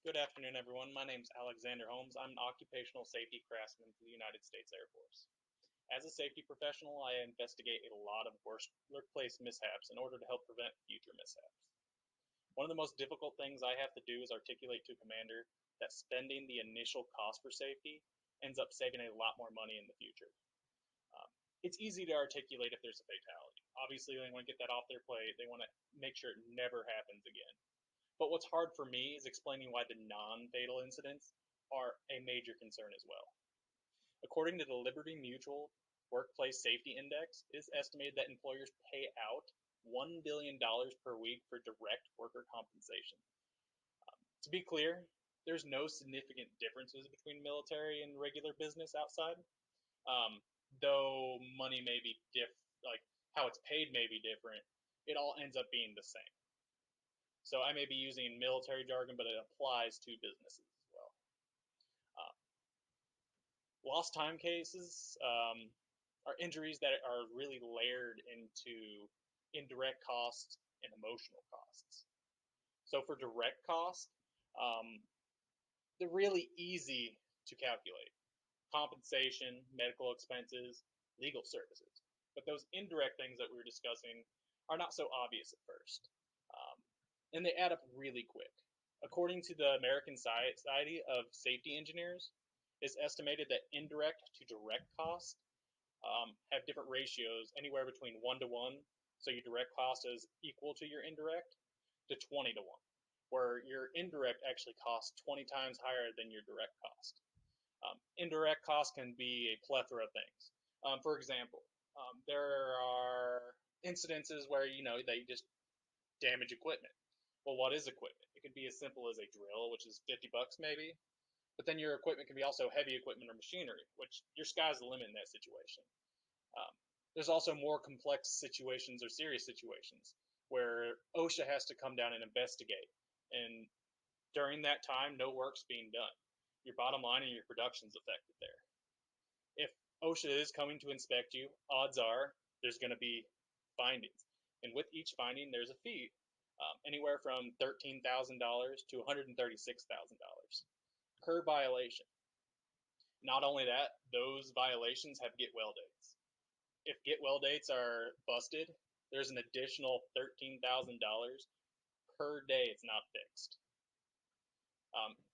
Good afternoon, everyone. My name is Alexander Holmes. I'm an occupational safety craftsman for the United States Air Force. As a safety professional, I investigate a lot of workplace mishaps in order to help prevent future mishaps. One of the most difficult things I have to do is articulate to a commander that spending the initial cost for safety ends up saving a lot more money in the future. It's easy to articulate if there's a fatality. Obviously, they want to get that off their plate. They want to make sure it never happens again. But what's hard for me is explaining why the non-fatal incidents are a major concern as well. According to the Liberty Mutual Workplace Safety Index, it is estimated that employers pay out $1 billion per week for direct worker compensation. To be clear, there's no significant differences between military and regular business outside, though money may be like how it's paid may be different. It all ends up being the same. So I may be using military jargon, but it applies to businesses as well. Uh, Lost time cases are injuries that are really layered into indirect costs and emotional costs. So for direct costs, um, they're really easy to calculate: compensation, medical expenses, legal services. But those indirect things that we were discussing are not so obvious at first. Um, and they add up really quick. According to the American Society of Safety Engineers, it's estimated that indirect to direct costs have different ratios, anywhere between 1 to 1. So your direct cost is equal to your indirect, to 20 to 1, where your indirect actually costs 20 times higher than your direct cost. Indirect costs can be a plethora of things. For example, there are incidences where they just damage equipment. Well, what is equipment? It could be as simple as a drill, which is $50 maybe, but then your equipment can be also heavy equipment or machinery, which your sky's the limit in that situation. Um, there's also more complex situations or serious situations where OSHA has to come down and investigate, and during that time, no work's being done. Your bottom line and your production's affected there. If OSHA is coming to inspect you, odds are there's going to be findings. And with each finding, there's a fee, anywhere from $13,000 to $136,000 per violation. Not only that, those violations have get well dates. If get well dates are busted, there's an additional $13,000 per day it's not fixed.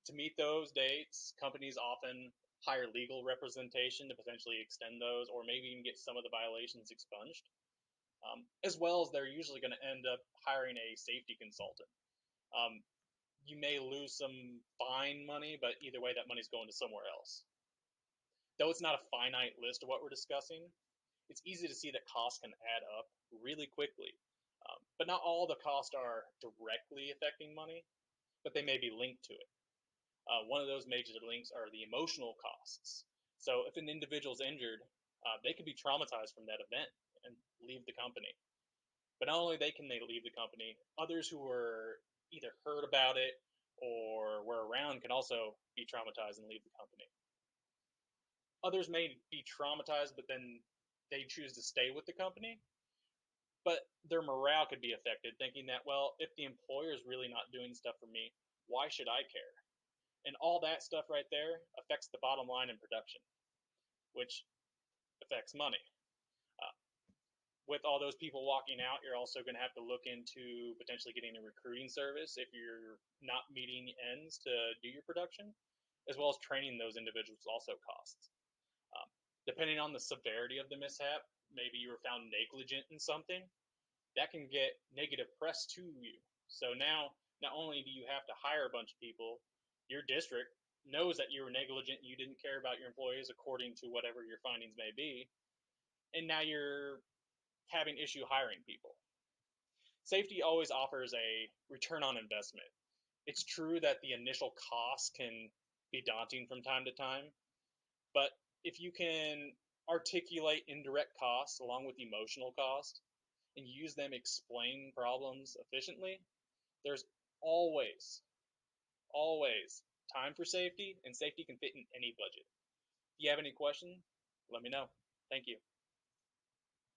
To meet those dates, companies often hire legal representation to potentially extend those, or maybe even get some of the violations expunged. As well as they're usually going to end up hiring a safety consultant. Um, you may lose some fine money, but either way, that money's going to somewhere else. Though it's not a finite list of what we're discussing, it's easy to see that costs can add up really quickly. But not all the costs are directly affecting money, but they may be linked to it. One of those major links are the emotional costs. So if an individual is injured, they could be traumatized from that event and leave the company. But not only can they leave the company, others who were either heard about it or were around can also be traumatized and leave the company. Others may be traumatized, but then they choose to stay with the company, but their morale could be affected, thinking that, well, if the employer is really not doing stuff for me, why should I care? And all that stuff right there affects the bottom line in production, which affects money. Uh, with all those people walking out, you're also going to have to look into potentially getting a recruiting service if you're not meeting ends to do your production, as well as training those individuals also costs. Um, Depending on the severity of the mishap, maybe you were found negligent in something, that can get negative press to you. So now, not only do you have to hire a bunch of people, your district knows that you were negligent, you didn't care about your employees according to whatever your findings may be, and now you're having issue hiring people. Safety always offers a return on investment. It's true that the initial costs can be daunting from time to time, but if you can articulate indirect costs along with emotional cost and use them to explain problems efficiently, there's always, always time for safety, and safety can fit in any budget. If you have any questions, let me know. Thank you.